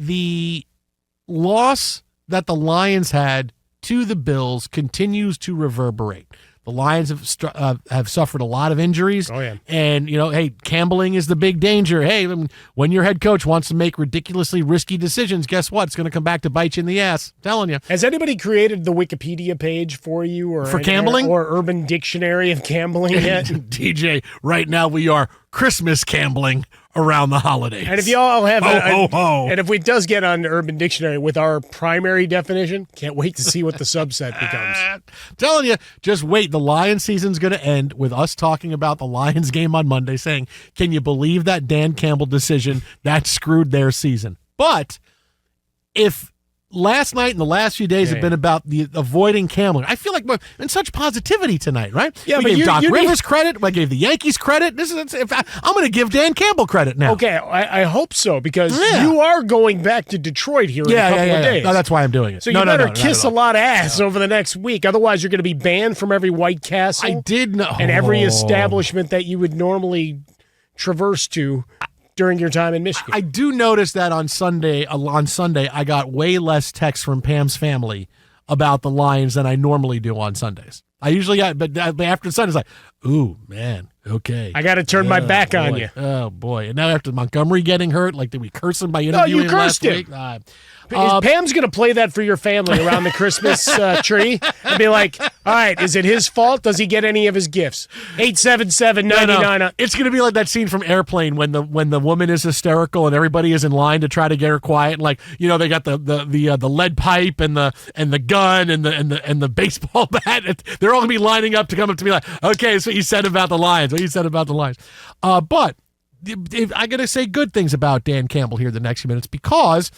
the loss that the Lions had to the Bills continues to reverberate. The Lions have suffered a lot of injuries. Oh, yeah. And, hey, gambling is the big danger. Hey, when your head coach wants to make ridiculously risky decisions, guess what? It's going to come back to bite you in the ass. I'm telling you. Has anybody created the Wikipedia page for you? Or for gambling? Or Urban Dictionary of Gambling yet? DJ, right now we are Christmas gambling around the holidays. And if you all have ho. And if it does get on Urban Dictionary with our primary definition, can't wait to see what the subset becomes. Telling you, just wait. The Lions season's going to end with us talking about the Lions game on Monday, saying, can you believe that Dan Campbell decision that screwed their season? But if last night and the last few days have been about the avoiding gambling, I feel like we're in such positivity tonight, right? Yeah, we gave Doc Rivers credit. I gave the Yankees credit. I'm going to give Dan Campbell credit now. Okay, I hope so, because you are going back to Detroit here in a couple of days. No, that's why I'm doing it. So you better kiss a lot of ass over the next week. Otherwise, you're going to be banned from every White Castle. I did know. And every establishment that you would normally traverse to during your time in Michigan. I do notice that on Sunday, I got way less texts from Pam's family about the Lions than I normally do on Sundays. I usually got, but after Sunday, it's like, ooh, man, okay. I got to turn my back on you. Oh, boy. And now after Montgomery getting hurt, did we curse him by interviewing him last week? Pam's going to play that for your family around the Christmas tree and be like, all right, is it his fault? Does he get any of his gifts? 877-99. No. It's going to be like that scene from Airplane when the woman is hysterical and everybody is in line to try to get her quiet. And they got the lead pipe and the gun and the baseball bat. They're all going to be lining up to come up to me like, okay, that's what you said about the Lions. But I got to say good things about Dan Campbell here the next few minutes, because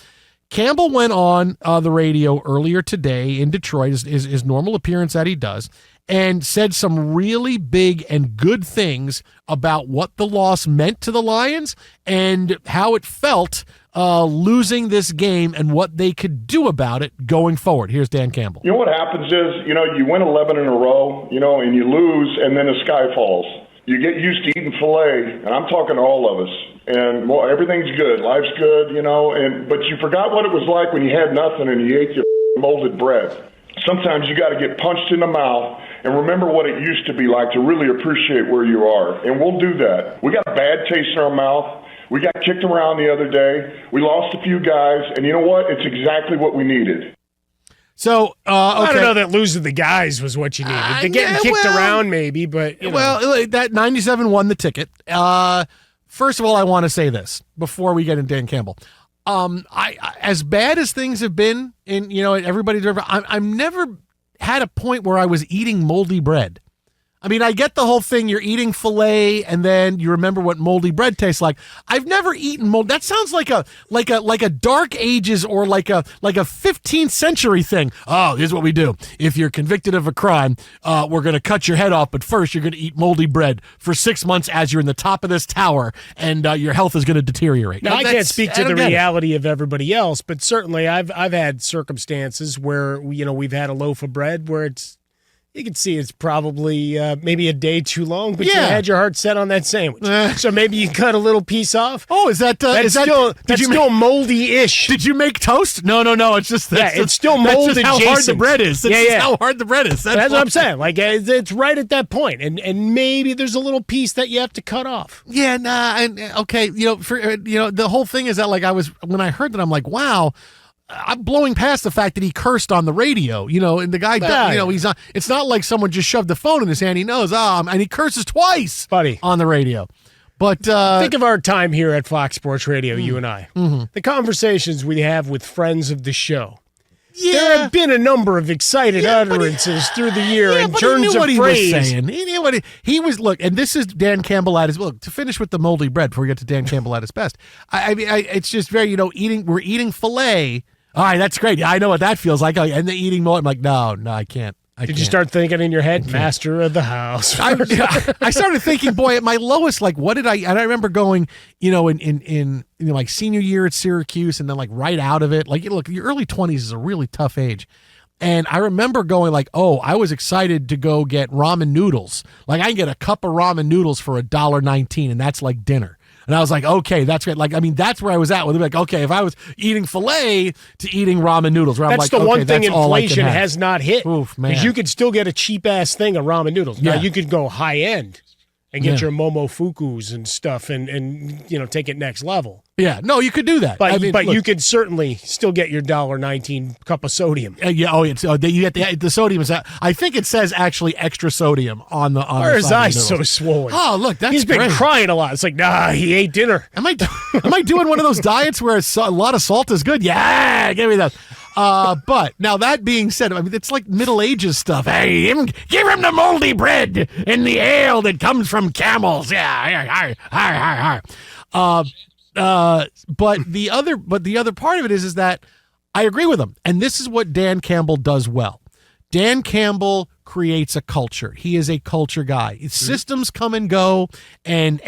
Campbell went on the radio earlier today in Detroit, his normal appearance that he does, and said some really big and good things about what the loss meant to the Lions and how it felt losing this game and what they could do about it going forward. Here's Dan Campbell. You know what happens is, you win 11 in a row, and you lose, and then the sky falls. You get used to eating filet, and I'm talking to all of us. And, well, everything's good. Life's good, but you forgot what it was like when you had nothing and you ate your molded bread. Sometimes you got to get punched in the mouth and remember what it used to be like to really appreciate where you are. And we'll do that. We got a bad taste in our mouth. We got kicked around the other day. We lost a few guys. And you know what? It's exactly what we needed. So, okay. I don't know that losing the guys was what you needed. Getting kicked around, maybe, but that 97 won the ticket. First of all, I want to say this before we get into Dan Campbell. I as bad as things have been in everybody's, I'm never had a point where I was eating moldy bread. I mean, I get the whole thing. You're eating filet, and then you remember what moldy bread tastes like. I've never eaten mold. That sounds like a Dark Ages or like a 15th century thing. Oh, here's what we do. If you're convicted of a crime, we're going to cut your head off, but first you're going to eat moldy bread for 6 months as you're in the top of this tower, and your health is going to deteriorate. Now, I can't speak to the reality of everybody else, but certainly I've had circumstances where we've had a loaf of bread where you can see it's probably maybe a day too long, but you had your heart set on that sandwich. So maybe you cut a little piece off. Oh, is that still moldy-ish? Did you make toast? No. It's just it's still mold adjacent. How hard the bread is. How hard the bread is. That's what I'm saying. It's right at that point, and maybe there's a little piece that you have to cut off. Yeah, okay. The whole thing is that when I heard that, I'm like, wow. I'm blowing past the fact that he cursed on the radio, and the guy, he's not. It's not like someone just shoved the phone in his hand. He knows, and he curses twice, buddy, on the radio. But think of our time here at Fox Sports Radio, you and I. Mm-hmm. The conversations we have with friends of the show. Yeah. There have been a number of excited utterances through the year in terms of phrase. He was saying. He knew what he was. Look, and this is Dan Campbell at his to finish with the moldy bread before we get to Dan Campbell at his best. I mean, it's just very we're eating filet. All right, that's great. I know what that feels like. And the eating more. I'm like, no, I can't. Did you start thinking in your head, master of the house? I started thinking, boy, at my lowest, what did I? And I remember going, in senior year at Syracuse, and then right out of it. Look, your early 20s is a really tough age. And I remember going I was excited to go get ramen noodles. I can get a cup of ramen noodles for $1.19, and that's like dinner. And I was like, okay, that's great. Like, I mean, that's where I was at. With like, okay, if I was eating filet to eating ramen noodles, where that's I'm like, the okay, one thing that's all I can inflation have. has not hit. Oof, man. Because you could still get a cheap ass thing of ramen noodles. Now Yeah. you could go high end and get Yeah. your momofukus and stuff, and take it next level. Yeah, no, you could do that. But I mean, but look, you could certainly still get your $1.19 cup of sodium. yeah, oh, it's you get the sodium is. I think it says actually extra sodium on the. Why are his eyes so swollen? Oh, look, that's He's been great. crying a lot. It's like, nah, he ate dinner. Am I doing one of those diets where a lot of salt is good? Yeah, give me that. But now that being said, I mean, it's like Middle Ages stuff. Hey, give him the moldy bread and the ale that comes from camels. Yeah, but the other part of it is that I agree with him, and this is what Dan Campbell does well. Dan Campbell creates a culture. He is a culture guy. Systems come and go, and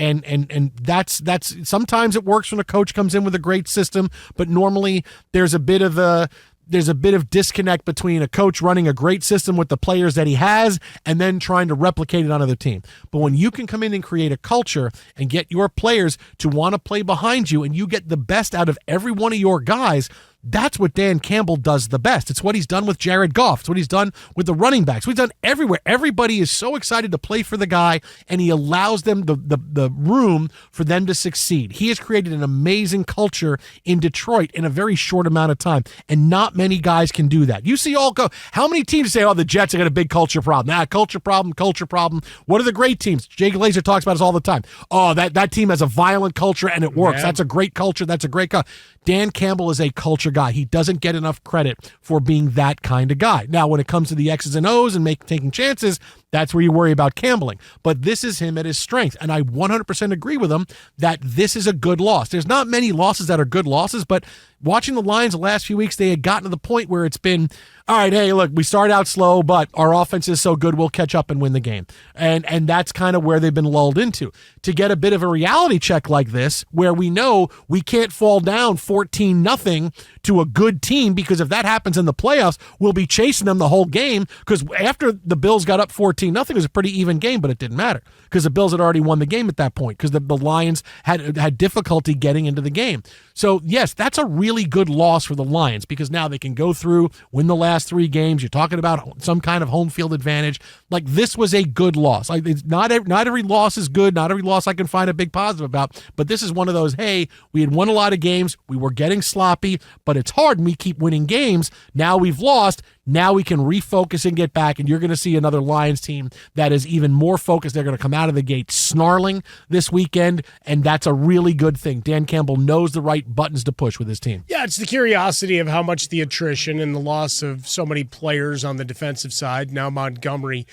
that's sometimes it works when a coach comes in with a great system, but normally there's a bit of disconnect between a coach running a great system with the players that he has and then trying to replicate it on other team. But when you can come in and create a culture and get your players to want to play behind you and you get the best out of every one of your guys, that's what Dan Campbell does the best. It's what he's done with Jared Goff. It's what he's done with the running backs. What he's done everywhere. Everybody is so excited to play for the guy, and he allows them the room for them to succeed. He has created an amazing culture in Detroit in a very short amount of time, and not many guys can do that. You see how many teams say, oh, the Jets have got a big culture problem. Culture problem. What are the great teams? Jay Glazer talks about this all the time. Oh, that team has a violent culture, and it works. Yeah. That's a great culture. That's a great culture. Dan Campbell is a culture guy. He doesn't get enough credit for being that kind of guy. Now, when it comes to the X's and O's and taking chances, that's where you worry about gambling. But this is him at his strength, and I 100% agree with him that this is a good loss. There's not many losses that are good losses, but watching the Lions the last few weeks, they had gotten to the point where it's been, all right, hey, look, we start out slow, but our offense is so good, we'll catch up and win the game. And that's kind of where they've been lulled into. To get a bit of a reality check like this, where we know we can't fall down 14-0 to a good team, because if that happens in the playoffs, we'll be chasing them the whole game, because after the Bills got up 14-0, it was a pretty even game, but it didn't matter because the Bills had already won the game at that point because the Lions had difficulty getting into the game. So, yes, that's a really good loss for the Lions because now they can go through, win the last 3 games. You're talking about some kind of home field advantage. Like, this was a good loss. Like, not every loss is good. Not every loss I can find a big positive about, but this is one of those, hey, we had won a lot of games. We were getting sloppy, but it's hard and we keep winning games. Now we've lost. Now we can refocus and get back, and you're going to see another Lions team that is even more focused. They're going to come out of the gate snarling this weekend, and that's a really good thing. Dan Campbell knows the right buttons to push with his team. Yeah, it's the curiosity of how much the attrition and the loss of so many players on the defensive side, now Montgomery,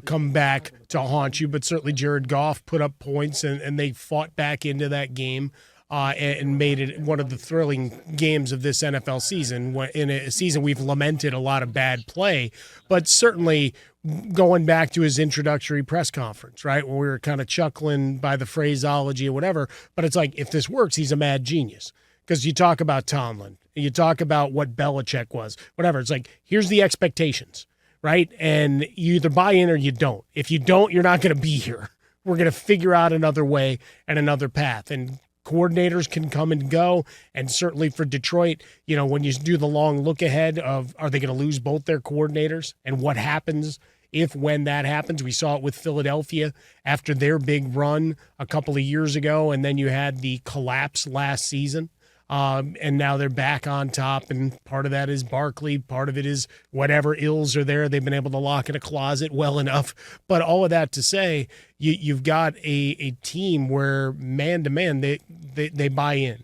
come back to haunt you, but certainly Jared Goff put up points, and they fought back into that game. And made it one of the thrilling games of this NFL season. In a season we've lamented a lot of bad play, but certainly going back to his introductory press conference, right, when we were kind of chuckling by the phraseology or whatever, but it's like, if this works, he's a mad genius. Because you talk about Tomlin, you talk about what Belichick was, whatever. It's like, here's the expectations, right? And you either buy in or you don't. If you don't, you're not going to be here. We're going to figure out another way and another path. And coordinators can come and go, and certainly for Detroit, when you do the long look ahead of, are they going to lose both their coordinators, and what happens when that happens? We saw it with Philadelphia after their big run a couple of years ago, and then you had the collapse last season. And now they're back on top, and part of that is Barkley, part of it is whatever ills are there. They've been able to lock in a closet well enough. But all of that to say, you've got a team where man-to-man, they buy in.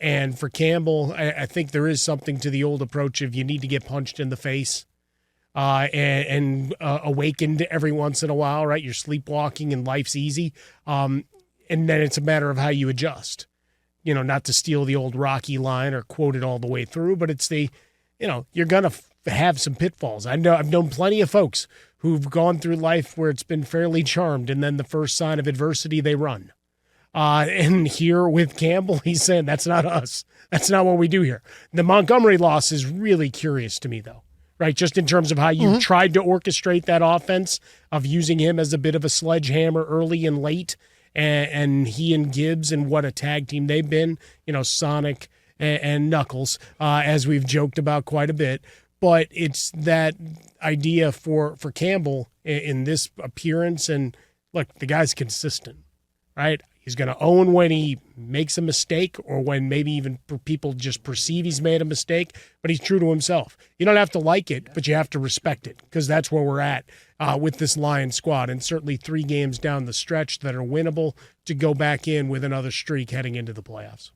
And for Campbell, I think there is something to the old approach of you need to get punched in the face and awakened every once in a while, right? You're sleepwalking and life's easy. And then it's a matter of how you adjust. Not to steal the old Rocky line or quote it all the way through, but it's you're going to have some pitfalls. I've known plenty of folks who've gone through life where it's been fairly charmed, and then the first sign of adversity, they run. And here with Campbell, he's saying, that's not us. That's not what we do here. The Montgomery loss is really curious to me, though, right? Just in terms of how you tried to orchestrate that offense of using him as a bit of a sledgehammer early and late, and he and Gibbs and what a tag team they've been, Sonic and Knuckles, as we've joked about quite a bit. But it's that idea for Campbell in this appearance, and look, the guy's consistent, right? He's going to own when he makes a mistake or when maybe even people just perceive he's made a mistake, but he's true to himself. You don't have to like it, but you have to respect it, because that's where we're at with this Lions squad, and certainly 3 games down the stretch that are winnable to go back in with another streak heading into the playoffs.